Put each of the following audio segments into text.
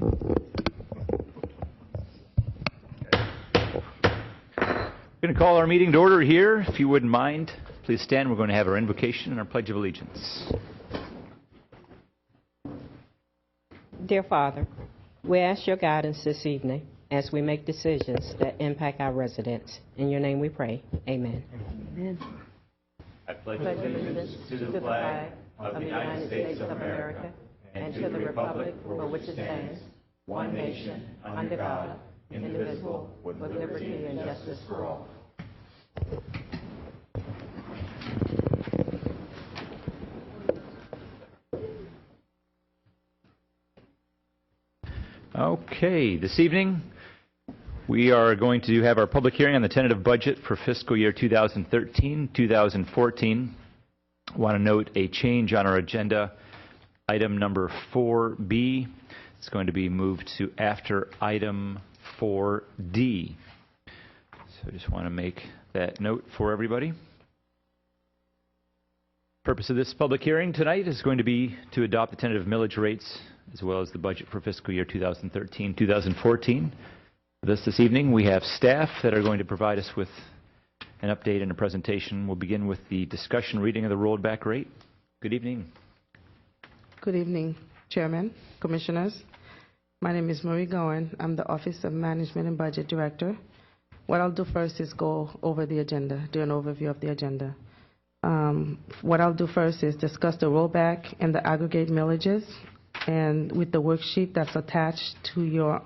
We're going to call our meeting to order here. If you wouldn't mind, please stand. We're going to have our invocation and our Pledge of Allegiance. Dear Father, we ask your guidance this evening as we make decisions that impact our residents. In your name we pray. Amen. Amen. I pledge allegiance to the flag of the United States of America and to the republic for which it stands, one nation, under God, indivisible, with liberty and justice for all. Okay, this evening we are going to have our public hearing on the tentative budget for fiscal year 2013-2014. I want to note a change on our agenda. Item number 4B is going to be moved to after item 4D. So I just want to make that note for everybody. Purpose of this public hearing tonight is going to be to adopt the tentative millage rates as well as the budget for fiscal year 2013-2014. This evening we have staff that are going to provide us with an update and a presentation. We'll begin with the discussion reading of the rollback rate. Good evening. Good evening, Chairman, Commissioners. My name is Marie Gowen. I'm the Office of Management and Budget Director. What I'll do first is go over the agenda, do an overview of the agenda. What I'll do first is discuss the rollback and the aggregate millages, and with the worksheet that's attached to your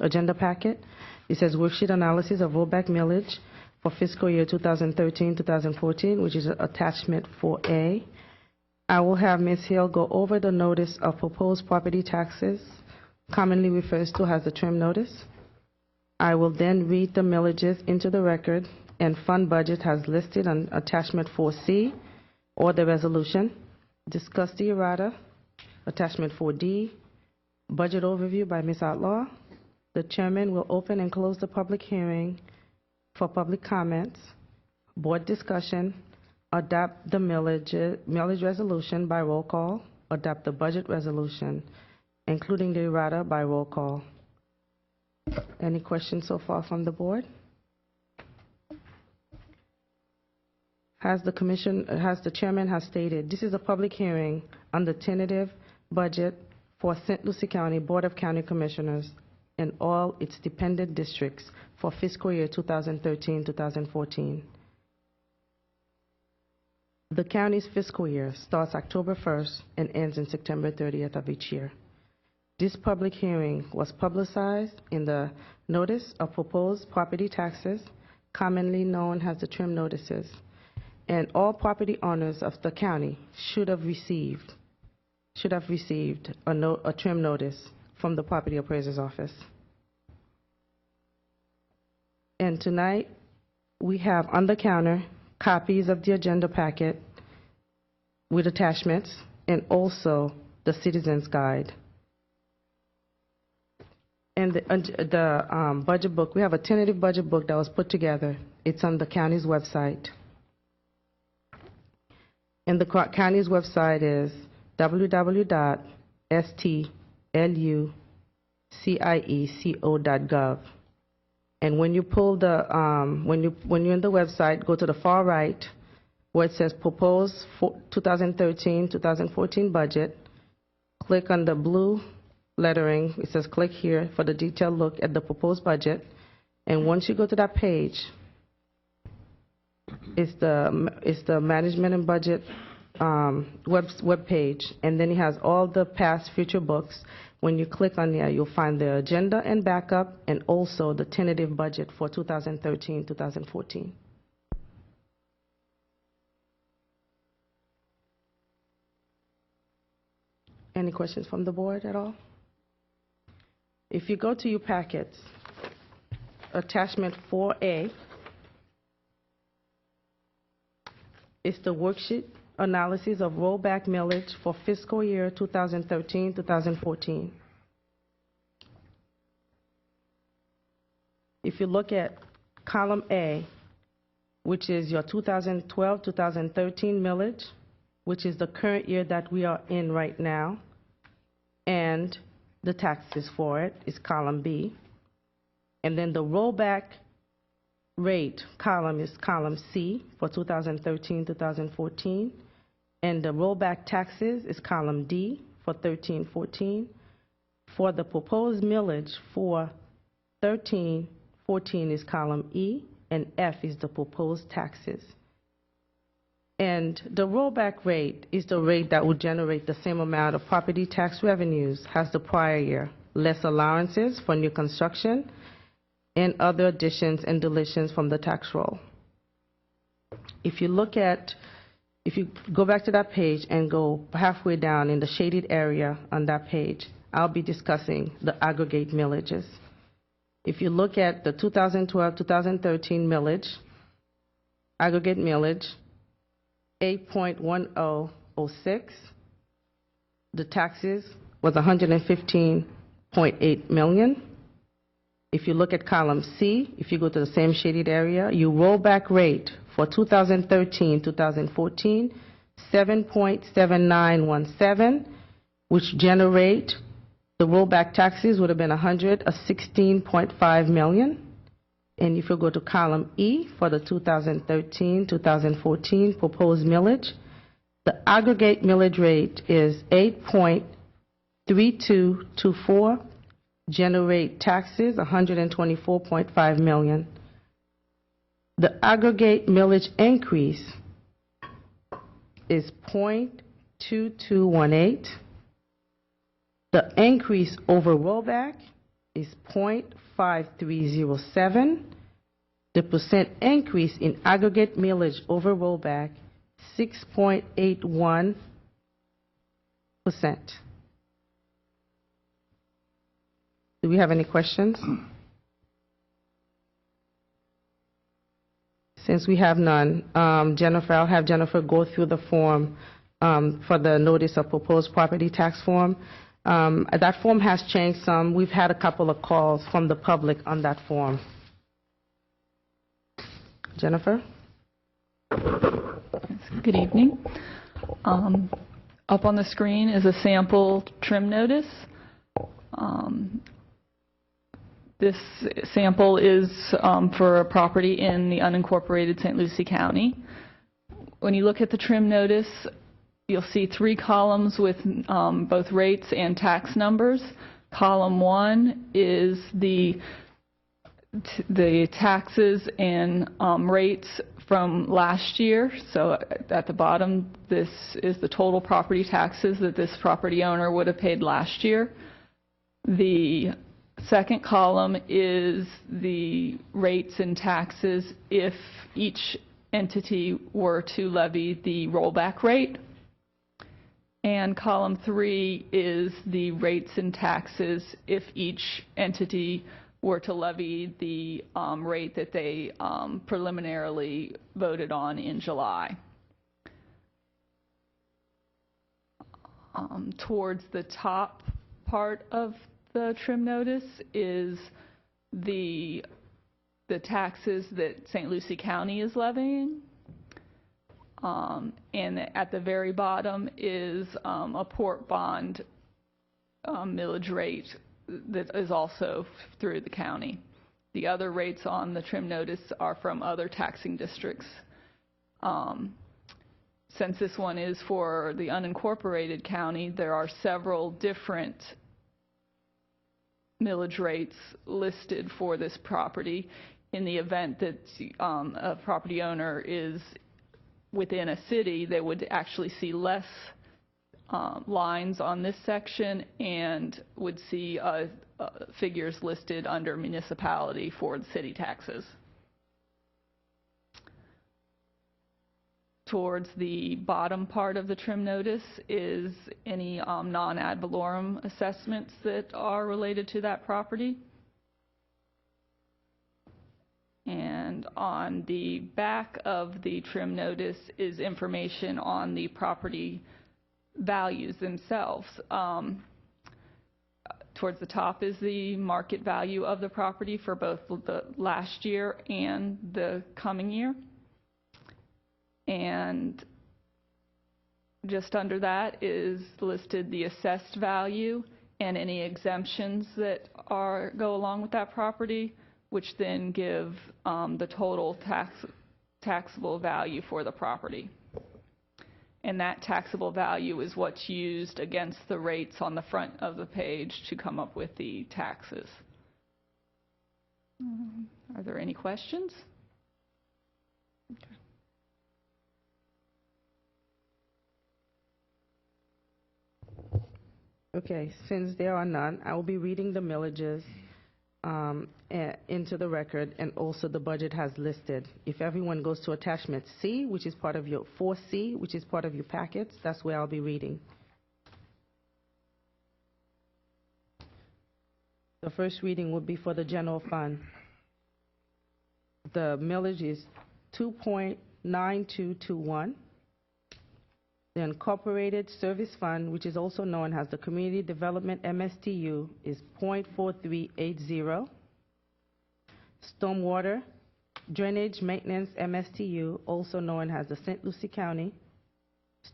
agenda packet. It says worksheet analysis of rollback millage for fiscal year 2013-2014, which is attachment 4A. I will have Ms. Hill go over the notice of proposed property taxes, commonly referred to as the term notice. I will then read the millages into the record, and fund budget has listed on attachment 4C or the resolution. Discuss the errata, attachment 4D, budget overview by Ms. Outlaw. The chairman will open and close the public hearing for public comments, board discussion, adopt the millage resolution by roll call, adopt the budget resolution, including the errata by roll call. Any questions so far from the board? As the chairman has stated, this is a public hearing on the tentative budget for St. Lucie County Board of County Commissioners and all its dependent districts for fiscal year 2013-2014. The county's fiscal year starts October 1st and ends in September 30th of each year. This public hearing was publicized in the Notice of Proposed Property Taxes, commonly known as the term notices, and all property owners of the county should have received a term notice from the property appraiser's office. And tonight we have on the counter copies of the agenda packet with attachments and also the citizen's guide. And the budget book, we have a tentative budget book that was put together. It's on the county's website. And the county's website is www.stlucieco.gov. And when you pull the when you're in the website, go to the far right where it says proposed 2013-2014 budget. Click on the blue lettering. It says click here for the detailed look at the proposed budget. And once you go to that page, it's the management and budget web page, and then it has all the past future books. When you click on there, you'll find the agenda and backup, and also the tentative budget for 2013-2014. Any questions from the board at all? If you go to your packets, attachment 4A is the worksheet analysis of rollback millage for fiscal year 2013-2014. If you look at column A, which is your 2012-2013 millage, which is the current year that we are in right now, and the taxes for it is column B. And then the rollback rate column is column C for 2013-2014. And the rollback taxes is column D for 13-14. For the proposed millage for 13-14 is column E, and F is the proposed taxes. And the rollback rate is the rate that would generate the same amount of property tax revenues as the prior year, less allowances for new construction and other additions and deletions from the tax roll. If you go back to that page and go halfway down in the shaded area on that page, I'll be discussing the aggregate millages. If you look at the 2012-2013 millage, aggregate millage, 8.1006. The taxes was 115.8 million. If you look at column C, if you go to the same shaded area, you rollback rate for 2013-2014, 7.7917, which generate the rollback taxes would have been 16.5 million. And if you go to column E for the 2013-2014 proposed millage, the aggregate millage rate is 8.3224, generate taxes 124.5 million. The aggregate millage increase is 0.2218. The increase over rollback is 0.5307. The percent increase in aggregate millage over rollback, 6.81%. Do we have any questions? Since we have none, Jennifer, I'll have Jennifer go through the form for the notice of proposed property tax form. That form has changed some. We've had a couple of calls from the public on that form. Jennifer? Good evening. Up on the screen is a sample trim notice. This sample is for a property in the unincorporated St. Lucie County. When you look at the trim notice, you'll see 3 columns with both rates and tax numbers. Column 1 is the taxes and rates from last year. So at the bottom, this is the total property taxes that this property owner would have paid last year. The second column is the rates and taxes if each entity were to levy the rollback rate. And column 3 is the rates and taxes if each entity were to levy the rate that they preliminarily voted on in July. Towards the top part of the trim notice is the taxes that St. Lucie County is levying. And at the very bottom is a port bond millage rate that is also through the county. The other rates on the trim notice are from other taxing districts. Since this one is for the unincorporated county, there are several different millage rates listed for this property. In the event that a property owner is within a city, they would actually see less lines on this section and would see figures listed under municipality for the city taxes. Towards the bottom part of the trim notice is any non-ad valorem assessments that are related to that property. And on the back of the trim notice is information on the property values themselves. Towards the top is the market value of the property for both the last year and the coming year. And just under that is listed the assessed value and any exemptions that go along with that property, which then give the total taxable value for the property. And that taxable value is what's used against the rates on the front of the page to come up with the taxes. Are there any questions? Okay. Okay, since there are none, I will be reading the millages into the record, and also the budget has listed. If everyone goes to attachment C, which is part of your 4C, which is part of your packets, that's where I'll be reading. The first reading would be for the general fund. The millage is 2.9221. The Incorporated Service Fund, which is also known as the Community Development MSTU, is 0.4380. Stormwater Drainage Maintenance MSTU, also known as the St. Lucie County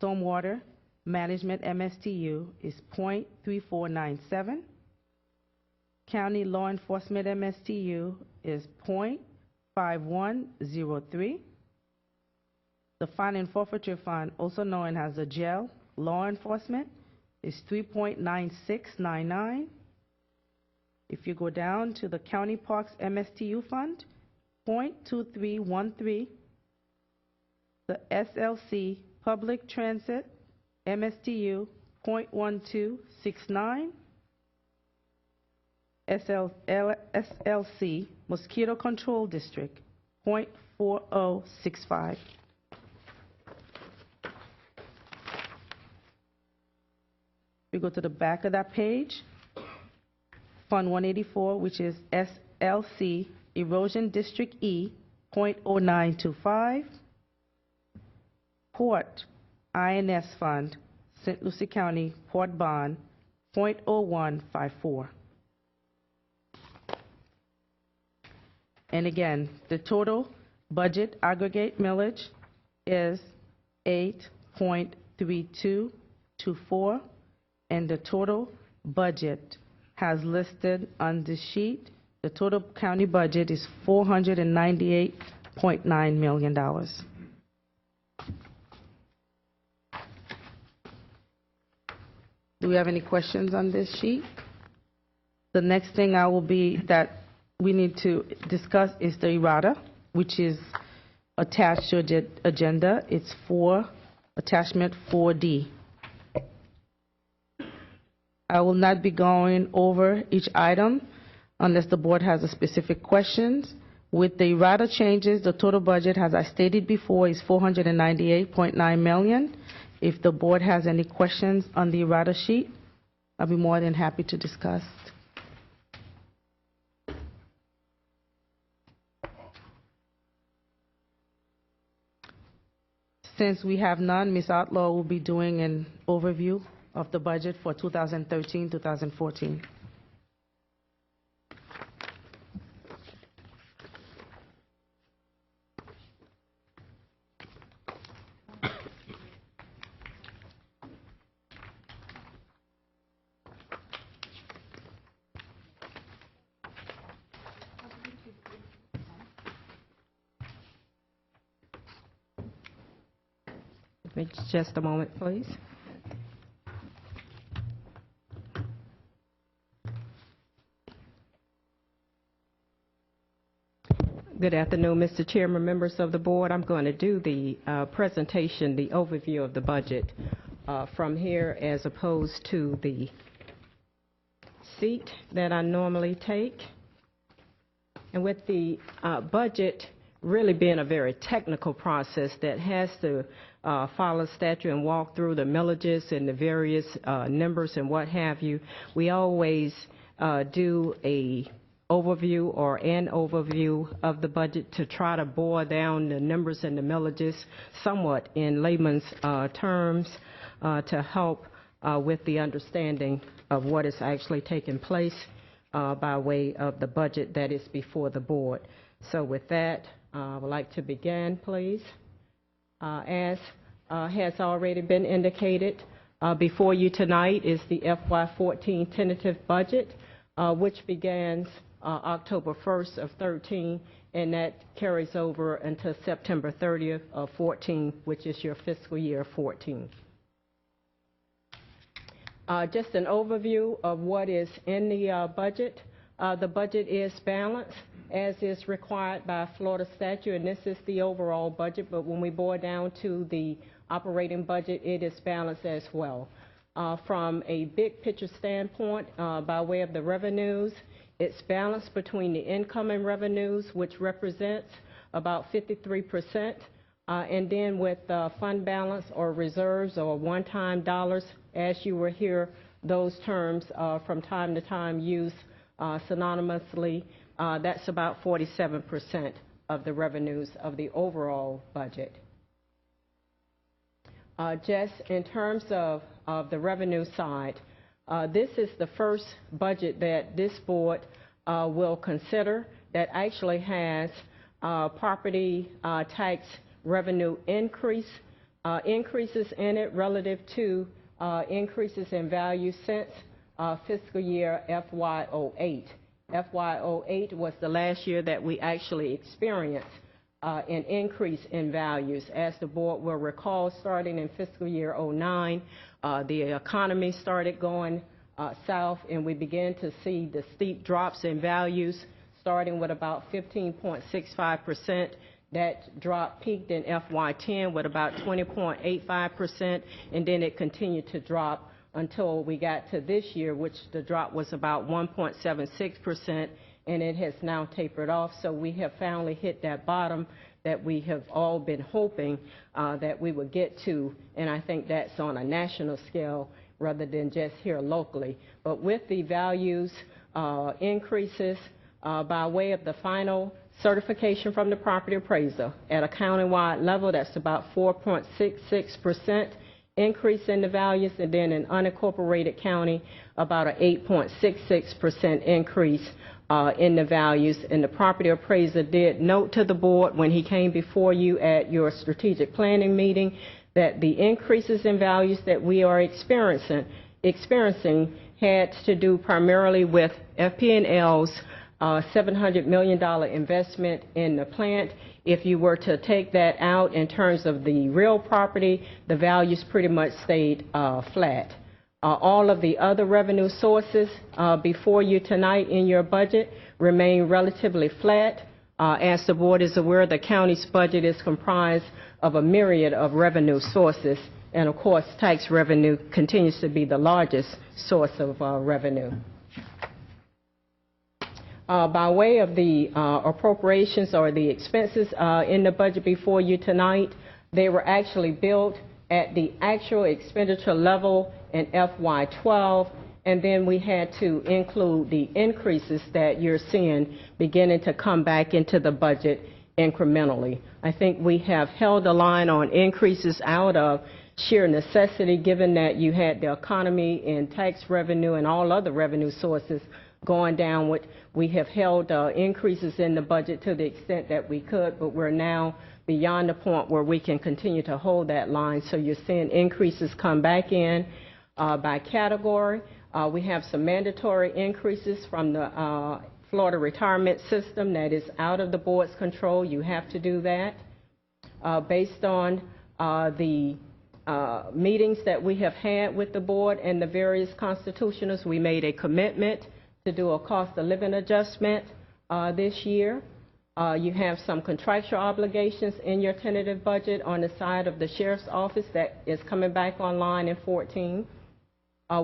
Stormwater Management MSTU, is 0.3497. County Law Enforcement MSTU is 0.5103. The Fine and Forfeiture Fund, also known as the Jail Law Enforcement, is 3.9699. If you go down to the County Parks MSTU Fund, 0.2313. The SLC Public Transit MSTU, 0.1269. SLC Mosquito Control District, 0.4065. We go to the back of that page, Fund 184, which is SLC Erosion District E, 0.0925. Port INS Fund, St. Lucie County Port Bond, 0.0154. And again, the total budget aggregate millage is 8.3224, and the total budget has listed on the sheet. The total county budget is $498.9 million. Do we have any questions on this sheet? The next thing that we need to discuss is the errata, which is attached to the agenda. It's for attachment 4D. I will not be going over each item unless the board has a specific questions. With the errata changes, the total budget, as I stated before, is $498.9 million. If the board has any questions on the errata sheet, I'll be more than happy to discuss. Since we have none, Ms. Outlaw will be doing an overview of the budget for 2013-2014. Just a moment, please. Good afternoon, Mr. Chairman, members of the board. I'm going to do the presentation, the overview of the budget from here, as opposed to the seat that I normally take. And with the budget really being a very technical process that has to follow statute and walk through the millages and the various numbers and what have you, we always do an overview of the budget to try to boil down the numbers and the millages somewhat in layman's terms to help with the understanding of what is actually taking place by way of the budget that is before the board. So with that, I would like to begin, please. As has already been indicated, Before you tonight is the FY14 tentative budget, which begins October 1st of 13, and that carries over until September 30th of 14, which is your fiscal year 14. Just an overview of what is in the budget. The budget is balanced, as is required by Florida statute, and this is the overall budget, but when we boil down to the operating budget, it is balanced as well. From a big picture standpoint, by way of the revenues, it's balanced between the incoming revenues, which represents about 53%, and then with fund balance or reserves or one-time dollars, as you will hear those terms from time to time used synonymously, that's about 47% of the revenues of the overall budget. Just in terms of the revenue side, this is the first budget that this board will consider that actually has property tax revenue increases in it relative to increases in value since fiscal year FY08. FY08 was the last year that we actually experienced an increase in values. As the board will recall, starting in fiscal year 09, the economy started going south, and we began to see the steep drops in values, starting with about 15.65%. That drop peaked in FY10 with about 20.85%, and then it continued to drop until we got to this year, which the drop was about 1.76%, and it has now tapered off. So we have finally hit that bottom that we have all been hoping that we would get to, and I think that's on a national scale rather than just here locally. But with the values increases by way of the final certification from the property appraiser at a county-wide level, that's about 4.66% increase in the values, and then in unincorporated county, about an 8.66% increase in the values. And the property appraiser did note to the board when he came before you at your strategic planning meeting that the increases in values that we are experiencing had to do primarily with FP&L's $700 million investment in the plant. If you were to take that out in terms of the real property, the values pretty much stayed flat. All of the other revenue sources before you tonight in your budget remain relatively flat. As the board is aware, the county's budget is comprised of a myriad of revenue sources, and of course tax revenue continues to be the largest source of revenue. By way of the appropriations or the expenses in the budget before you tonight, they were actually built at the actual expenditure level in FY12, and then we had to include the increases that you're seeing beginning to come back into the budget incrementally. I think we have held the line on increases out of sheer necessity, given that you had the economy and tax revenue and all other revenue sources going down. We have held increases in the budget to the extent that we could, but we're now beyond the point where we can continue to hold that line. So you're seeing increases come back in by category. We have some mandatory increases from the Florida retirement system that is out of the board's control. You have to do that. Based on the meetings that we have had with the board and the various constitutionals, we made a commitment to do a cost of living adjustment this year. You have some contractual obligations in your tentative budget on the side of the sheriff's office that is coming back online in 14.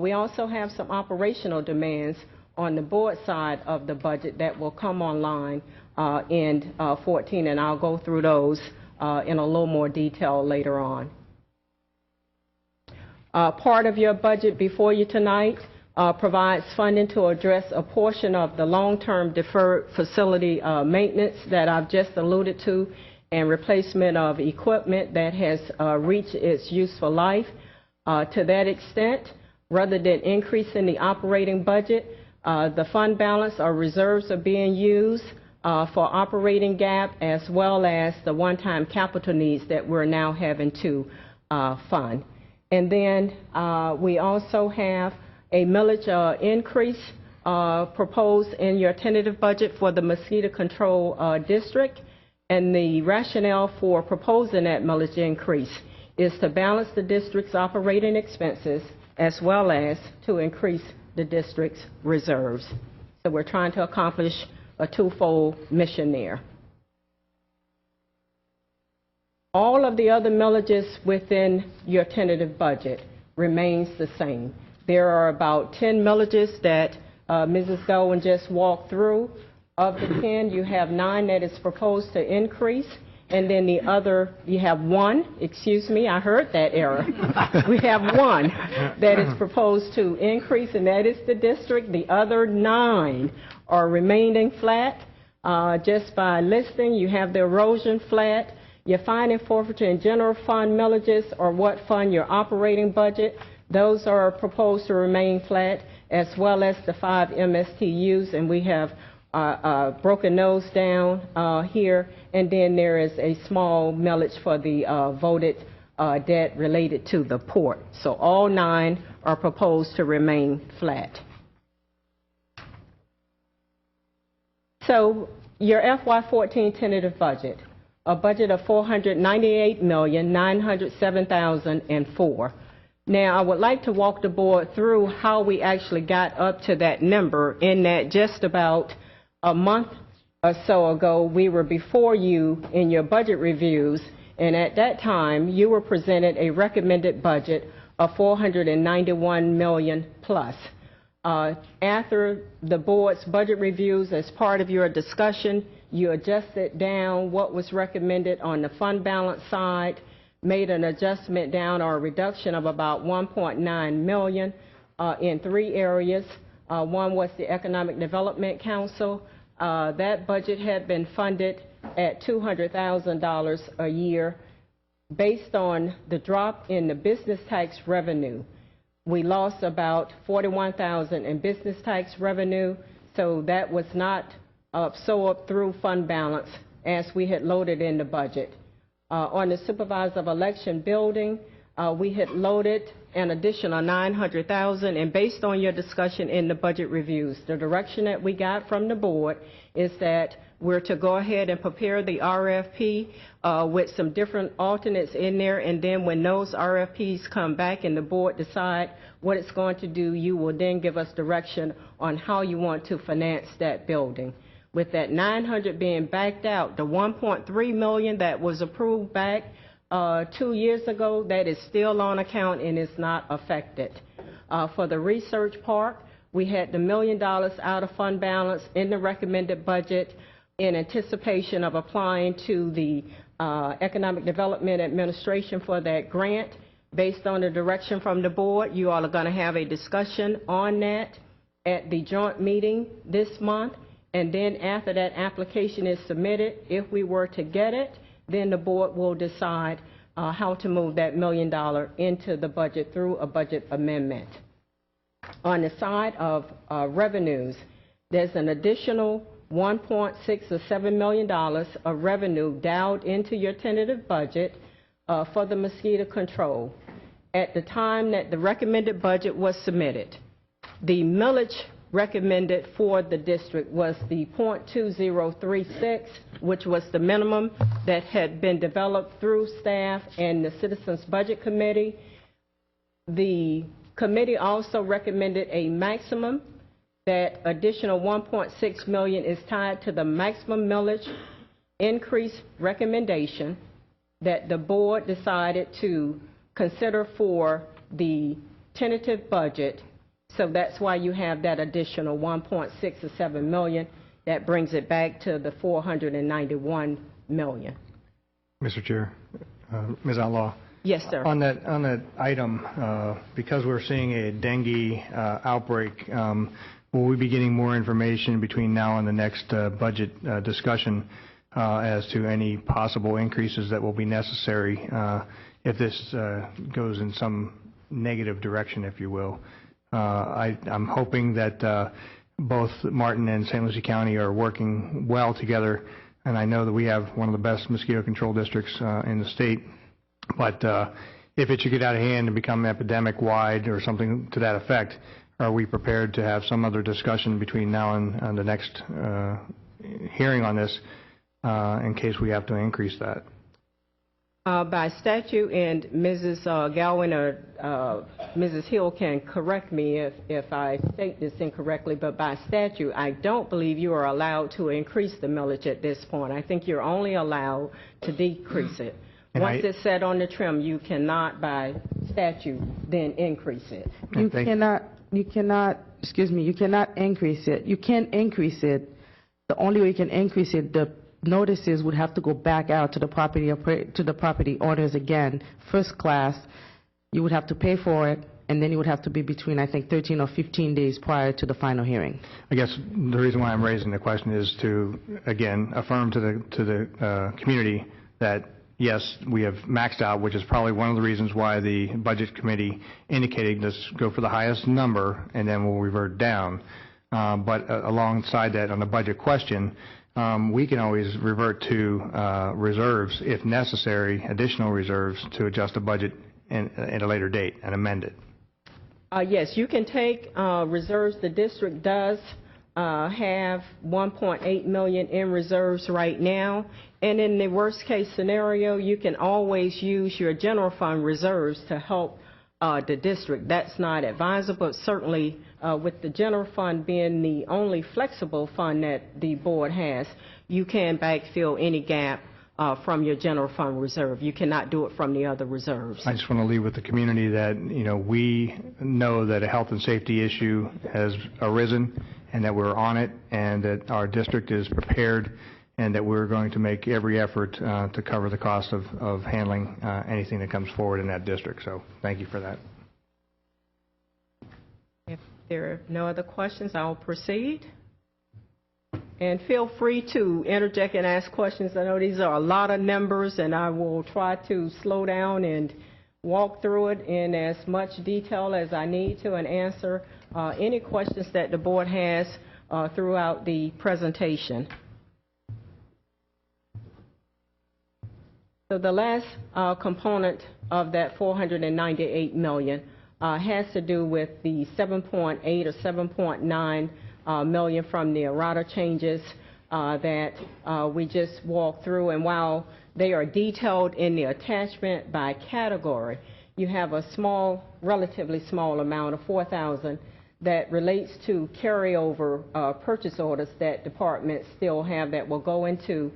We also have some operational demands on the board side of the budget that will come online in 14, and I'll go through those in a little more detail later on. Part of your budget before you tonight provides funding to address a portion of the long-term deferred facility maintenance that I've just alluded to, and replacement of equipment that has reached its useful life. To that extent, rather than increasing the operating budget, the fund balance or reserves are being used for operating gap as well as the one-time capital needs that we're now having to fund. And then we also have a millage increase proposed in your tentative budget for the mosquito control district. And the rationale for proposing that millage increase is to balance the district's operating expenses as well as to increase the district's reserves. So we're trying to accomplish a twofold mission there. All of the other millages within your tentative budget remains the same. There are about 10 millages that Mrs. Gowen just walked through. Of the 10, you have 9 that is proposed to increase, and then the other, you have 1, excuse me, I heard that error. We have 1 that is proposed to increase, and that is the district. The other 9 are remaining flat. Just by listing, you have the erosion flat. Your fine and forfeiture and general fund millages are what fund your operating budget. Those are proposed to remain flat, as well as the 5 MSTUs, and we have broken those down here. And then there is a small millage for the voted debt related to the port. So all 9 are proposed to remain flat. So your FY14 tentative budget, a budget of $498,907,004. Now, I would like to walk the board through how we actually got up to that number, in that just about a month or so ago, we were before you in your budget reviews, and at that time, you were presented a recommended budget of $491 million plus. After the board's budget reviews, as part of your discussion, you adjusted down what was recommended on the fund balance side, made an adjustment down or a reduction of about $1.9 million in 3 areas. One was the Economic Development Council. That budget had been funded at $200,000 a year. Based on the drop in the business tax revenue, we lost about $41,000 in business tax revenue, so that was not absorbed through fund balance as we had loaded in the budget. On the supervisor of election building, we had loaded an additional $900,000, and based on your discussion in the budget reviews, the direction that we got from the board is that we're to go ahead and prepare the RFP with some different alternates in there, and then when those RFPs come back and the board decide what it's going to do, you will then give us direction on how you want to finance that building. With that $900 being backed out, the $1.3 million that was approved back 2 years ago, that is still on account and is not affected. For the research park, we had the $1 million out of fund balance in the recommended budget in anticipation of applying to the Economic Development Administration for that grant. Based on the direction from the board, you all are going to have a discussion on that at the joint meeting this month. And then after that application is submitted, if we were to get it, then the board will decide how to move that $1 million into the budget through a budget amendment. On the side of revenues, there's an additional $1.6 or $7 million of revenue dialed into your tentative budget for the mosquito control. At the time that the recommended budget was submitted, the millage recommended for the district was the .2036, which was the minimum that had been developed through staff and the Citizens Budget Committee. The committee also recommended a maximum. That additional $1.6 million is tied to the maximum millage increase recommendation that the board decided to consider for the tentative budget. So that's why you have that additional $1.6 or $7 million. That brings it back to the $491 million. Mr. Chair, Ms. Outlaw. Yes, sir. On that item, because we're seeing a dengue outbreak, will we be getting more information between now and the next budget discussion as to any possible increases that will be necessary if this goes in some negative direction, if you will? I'm hoping that both Martin and St. Lucie County are working well together, and I know that we have one of the best mosquito control districts in the state. But if it should get out of hand and become epidemic-wide or something to that effect, are we prepared to have some other discussion between now and the next hearing on this in case we have to increase that? By statute, and Mrs. Gowen or Mrs. Hill can correct me if I state this incorrectly, but by statute, I don't believe you are allowed to increase the millage at this point. I think you're only allowed to decrease it. Once it's set on the trim, you cannot, by statute, then increase it. You cannot increase it. You can increase it. The only way you can increase it, the notices would have to go back out to the property owners again, first class. You would have to pay for it, and then it would have to be between, I think, 13 or 15 days prior to the final hearing. I guess the reason why I'm raising the question is to, again, affirm to the community that, yes, we have maxed out, which is probably one of the reasons why the Budget Committee indicated let's go for the highest number, and then we'll revert down. But alongside that, on the budget question, we can always revert to reserves if necessary, additional reserves to adjust the budget at a later date and amend it. Yes, you can take reserves. The district does have $1.8 million in reserves right now, and in the worst case scenario, you can always use your general fund reserves to help the district. That's not advisable, but certainly with the general fund being the only flexible fund that the board has, you can backfill any gap from your general fund reserve. You cannot do it from the other reserves. I just want to leave with the community that, we know that a health and safety issue has arisen and that we're on it and that our district is prepared and that we're going to make every effort to cover the cost of handling anything that comes forward in that district. So thank you for that. If there are no other questions, I'll proceed. And feel free to interject and ask questions. I know these are a lot of numbers, and I will try to slow down and walk through it in as much detail as I need to and answer any questions that the board has throughout the presentation. So the last component of that $498 million has to do with the 7.8 or 7.9 million from the errata changes that we just walked through. And while they are detailed in the attachment by category, you have a small, relatively small amount of $4,000 that relates to carryover purchase orders that departments still have that will go into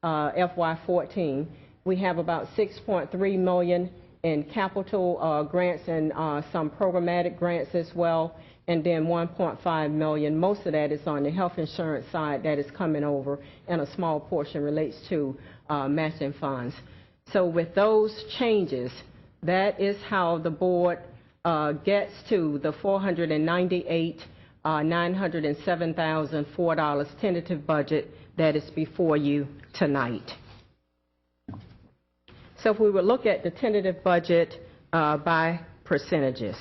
FY14. We have about $6.3 million in capital grants and some programmatic grants as well, and then $1.5 million. Most of that is on the health insurance side that is coming over, and a small portion relates to matching funds. So with those changes, that is how the board gets to the $498,907,004 tentative budget that is before you tonight. So if we would look at the tentative budget by percentages,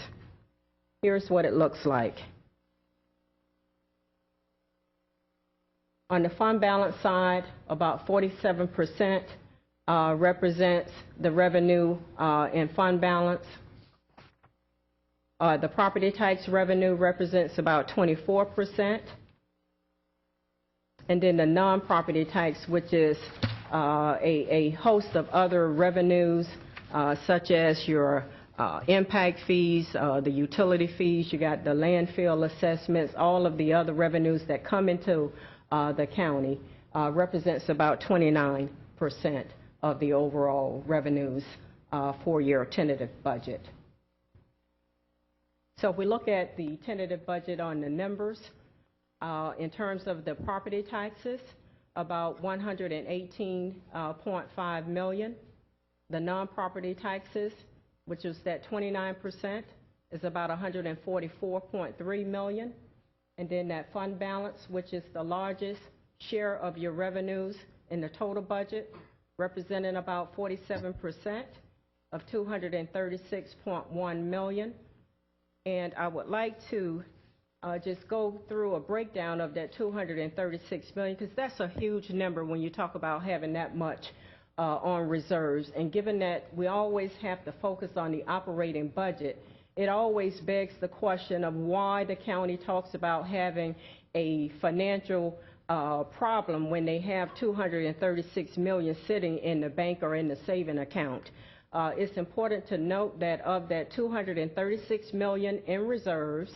here's what it looks like. On the fund balance side, about 47% represents the revenue in fund balance. The property tax revenue represents about 24%. And then the non-property tax, which is a host of other revenues, such as your impact fees, the utility fees, you got the landfill assessments, all of the other revenues that come into the county, represents about 29% of the overall revenues for your tentative budget. So if we look at the tentative budget on the numbers, in terms of the property taxes, about $118.5 million. The non-property taxes, which is that 29%, is about $144.3 million. And then that fund balance, which is the largest share of your revenues in the total budget, representing about 47% of $236.1 million. And I would like to just go through a breakdown of that $236 million, because that's a huge number when you talk about having that much on reserves. And given that we always have to focus on the operating budget, it always begs the question of why the county talks about having a financial problem when they have $236 million sitting in the bank or in the saving account. It's important to note that of that $236 million in reserves,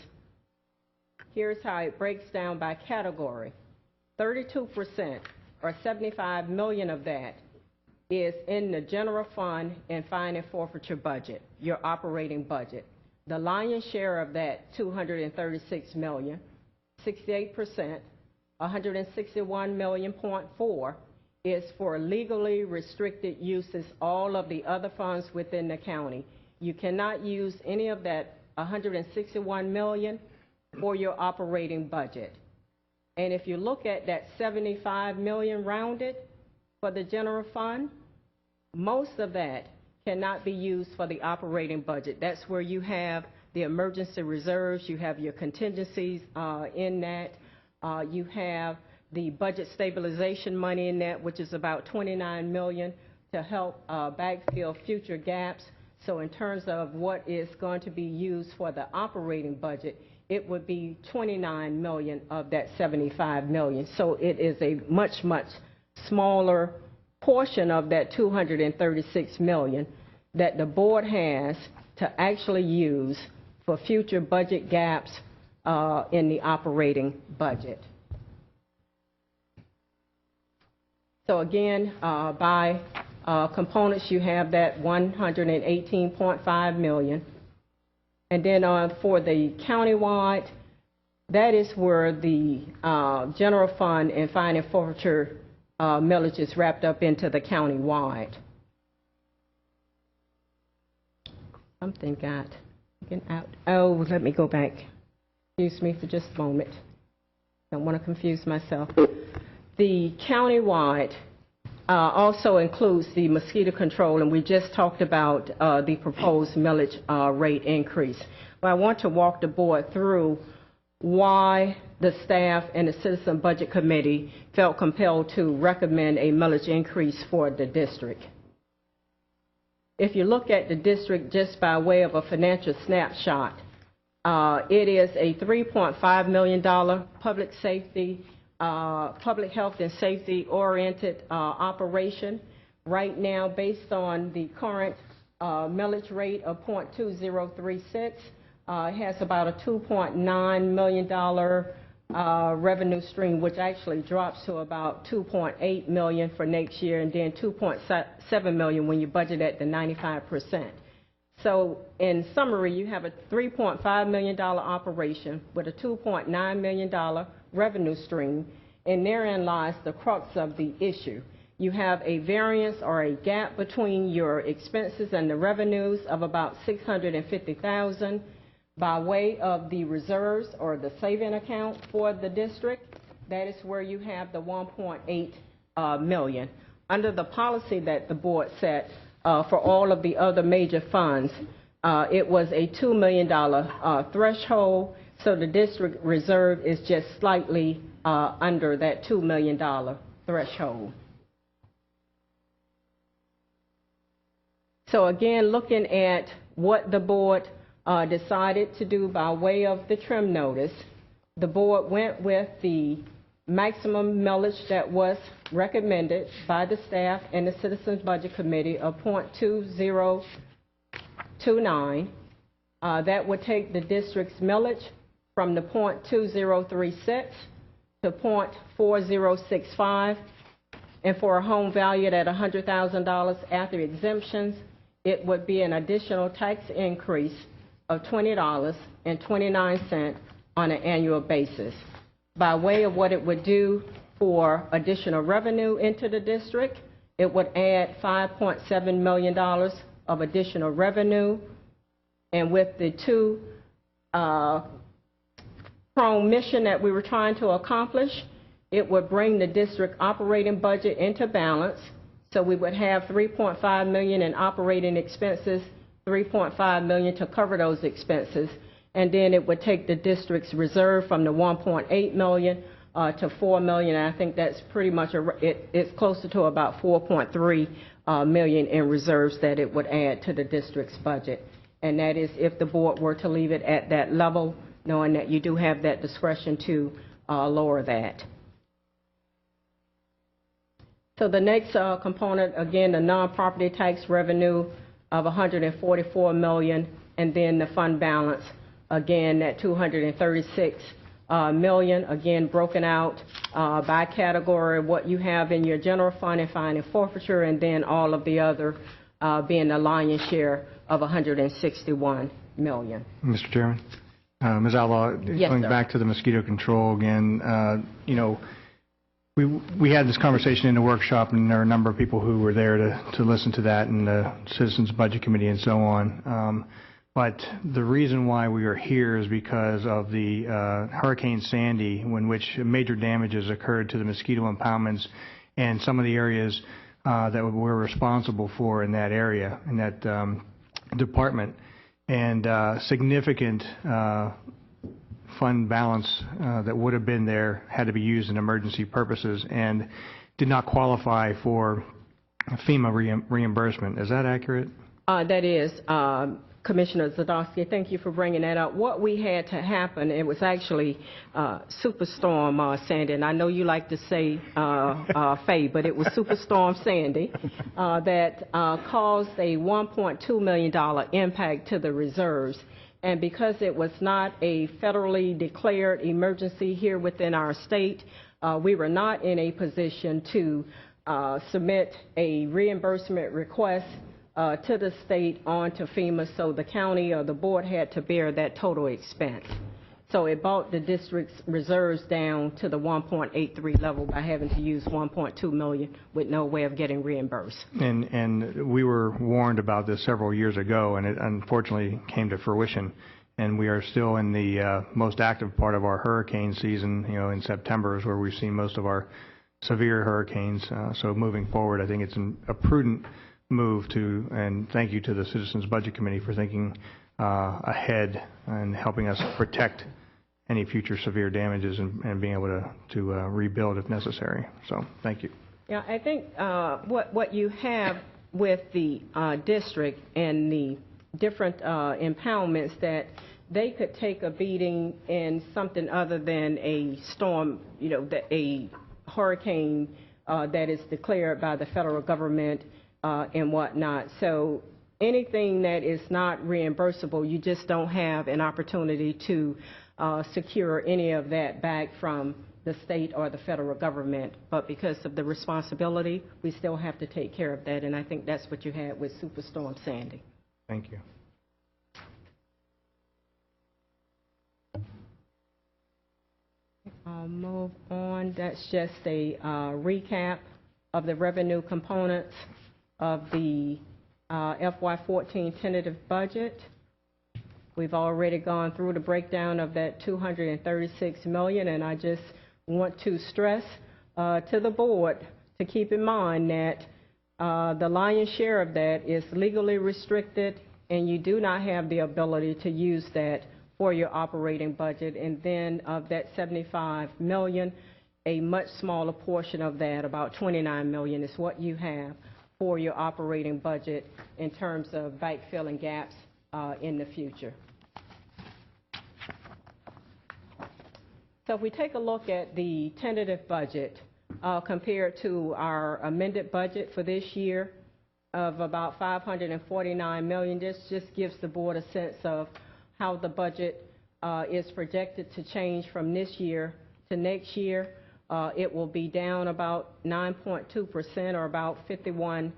here's how it breaks down by category. 32%, or $75 million of that, is in the general fund and fine and forfeiture budget, your operating budget. The lion's share of that $236 million, 68%, $161.4 million, is for legally restricted uses, all of the other funds within the county. You cannot use any of that $161 million for your operating budget. And if you look at that $75 million rounded for the general fund, most of that cannot be used for the operating budget. That's where you have the emergency reserves, you have your contingencies in that, you have the budget stabilization money in that, which is about $29 million to help backfill future gaps. So in terms of what is going to be used for the operating budget, it would be $29 million of that $75 million. So it is a much, much smaller portion of that $236 million that the board has to actually use for future budget gaps in the operating budget. So again, by components, you have that $118.5 million. And then for the countywide, that is where the general fund and fine and forfeiture millage is wrapped up into the countywide. Something got out. Oh, let me go back. Excuse me for just a moment. Don't want to confuse myself. The countywide also includes the mosquito control, and we just talked about the proposed millage rate increase. But I want to walk the board through why the staff and the Citizen Budget Committee felt compelled to recommend a millage increase for the district. If you look at the district just by way of a financial snapshot, it is a $3.5 million public safety, public health and safety oriented operation. Right now, based on the current millage rate of .2036, it has about a $2.9 million revenue stream, which actually drops to about $2.8 million for next year, and then $2.7 million when you budget at the 95%. So in summary, you have a $3.5 million operation with a $2.9 million revenue stream, and therein lies the crux of the issue. You have a variance or a gap between your expenses and the revenues of about $650,000 by way of the reserves or the saving account for the district. That is where you have the $1.8 million. Under the policy that the board set for all of the other major funds, it was a $2 million threshold, so the district reserve is just slightly under that $2 million threshold. So again, looking at what the board decided to do by way of the trim notice, the board went with the maximum millage that was recommended by the staff and the Citizens Budget Committee of .2029. That would take the district's millage from the .2036 to .4065, and for a home valued at $100,000 after exemptions, it would be an additional tax increase of $20.29 on an annual basis. By way of what it would do for additional revenue into the district, it would add $5.7 million of additional revenue, and with the two-pronged mission that we were trying to accomplish, it would bring the district operating budget into balance. So we would have $3.5 million in operating expenses, $3.5 million to cover those expenses, and then it would take the district's reserve from the $1.8 million to $4 million. And I think that's pretty much, it's closer to about $4.3 million in reserves that it would add to the district's budget. And that is if the board were to leave it at that level, knowing that you do have that discretion to lower that. So the next component, again, the non-property tax revenue of $144 million, and then the fund balance, again, at $236 million, again, broken out by category, what you have in your general fund and fine and forfeiture, and then all of the other being the lion's share of $161 million. Mr. Chairman, Ms. Outlaw, Yes, going sir. back to the mosquito control again, you know, we had this conversation in the workshop, and there are a number of people who were there to listen to that, and the Citizens Budget Committee and so on. But the reason why we are here is because of the Hurricane Sandy, in which major damages occurred to the mosquito impoundments and some of the areas that we're responsible for in that area, in that department, and significant fund balance that would have been there had to be used in emergency purposes and did not qualify for FEMA reimbursement. Is that accurate? That is, Commissioner Zadowski, thank you for bringing that up. What we had to happen, it was actually Superstorm Sandy, and I know you like to say Faye, but it was Superstorm Sandy that caused a $1.2 million impact to the reserves. And because it was not a federally declared emergency here within our state, we were not in a position to submit a reimbursement request to the state onto FEMA, so the county or the board had to bear that total expense. So it brought the district's reserves down to the 1.83 level by having to use 1.2 million with no way of getting reimbursed. And we were warned about this several years ago, and it unfortunately came to fruition. And we are still in the most active part of our hurricane season. You know, in September is where we've seen most of our severe hurricanes. So moving forward, I think it's a prudent move to, and thank you to the Citizens Budget Committee for thinking ahead and helping us protect any future severe damages and being able to rebuild if necessary. So thank you. Yeah, I think what you have with the district and the different impoundments, that they could take a beating in something other than a storm, you know, a hurricane that is declared by the federal government and whatnot. So anything that is not reimbursable, you just don't have an opportunity to secure any of that back from the state or the federal government. But because of the responsibility, we still have to take care of that, and I think that's what you had with Superstorm Sandy. Thank you. I'll move on. That's just a recap of the revenue components of the FY14 tentative budget. We've already gone through the breakdown of that $236 million, and I just want to stress to the board to keep in mind that the lion's share of that is legally restricted, and you do not have the ability to use that for your operating budget. And then of that $75 million, a much smaller portion of that, about $29 million, is what you have for your operating budget in terms of backfilling gaps in the future. So if we take a look at the tentative budget compared to our amended budget for this year of about $549 million, this just gives the board a sense of how the budget is projected to change from this year to next year. It will be down about 9.2%, or about $51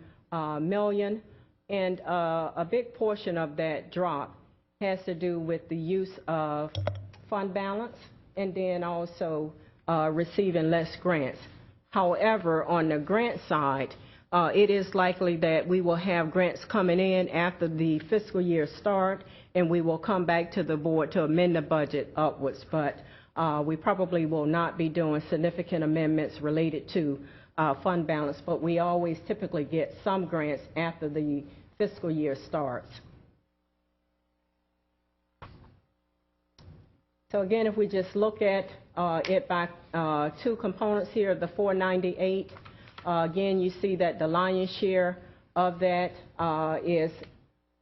million. And a big portion of that drop has to do with the use of fund balance, and then also receiving less grants. However, on the grant side, it is likely that we will have grants coming in after the fiscal year start, and we will come back to the board to amend the budget upwards. But we probably will not be doing significant amendments related to fund balance, but we always typically get some grants after the fiscal year starts. So again, if we just look at it by two components here, the 498, again, you see that the lion's share of that is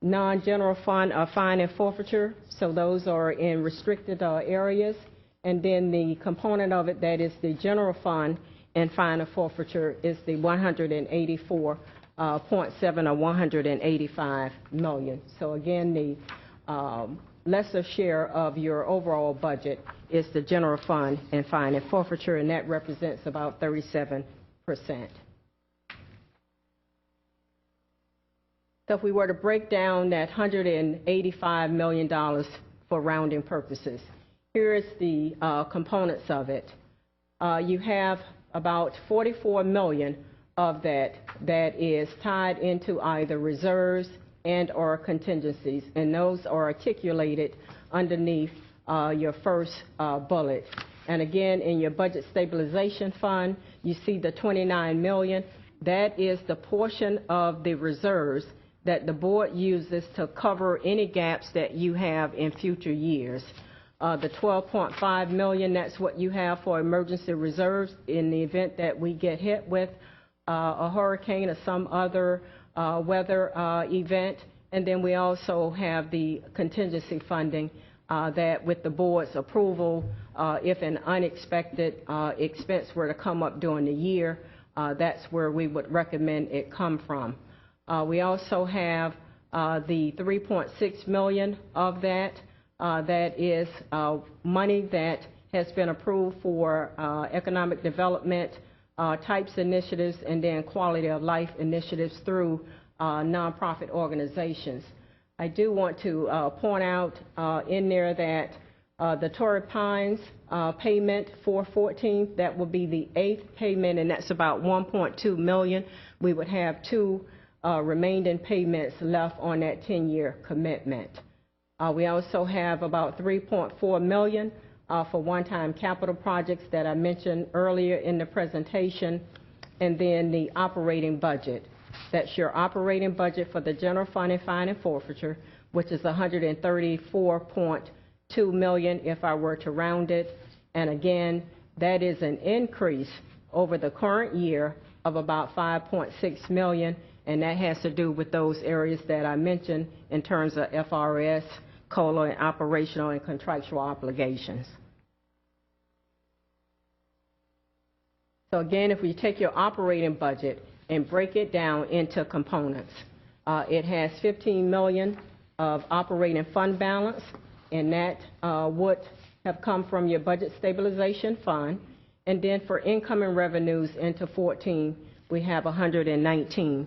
non-general fund fine and forfeiture. So those are in restricted areas. And then the component of it that is the general fund and fine and forfeiture is the 184.7 or 185 million. So again, the lesser share of your overall budget is the general fund and fine and forfeiture, and that represents about 37%. So if we were to break down that $185 million for rounding purposes, here is the components of it. You have about $44 million of that is tied into either reserves and or contingencies, and those are articulated underneath your first bullet. And again, in your budget stabilization fund, you see the $29 million. That is the portion of the reserves that the board uses to cover any gaps that you have in future years. The $12.5 million, that's what you have for emergency reserves in the event that we get hit with a hurricane or some other weather event. And then we also have the contingency funding that with the board's approval, if an unexpected expense were to come up during the year, that's where we would recommend it come from. We also have the $3.6 million of that. That is money that has been approved for economic development types initiatives and then quality of life initiatives through nonprofit organizations. I do want to point out in there that the Torrey Pines payment for 14, that will be the 8th payment, and that's about $1.2 million. We would have 2 remaining payments left on that 10-year commitment. We also have about $3.4 million for one-time capital projects that I mentioned earlier in the presentation, and then the operating budget. That's your operating budget for the general fund and fine and forfeiture, which is $134.2 million if I were to round it. And again, that is an increase over the current year of about $5.6 million, and that has to do with those areas that I mentioned in terms of FRS, COLA, and operational and contractual obligations. So again, if we take your operating budget and break it down into components, it has $15 million of operating fund balance, and that would have come from your budget stabilization fund. And then for income and revenues into 14, we have $119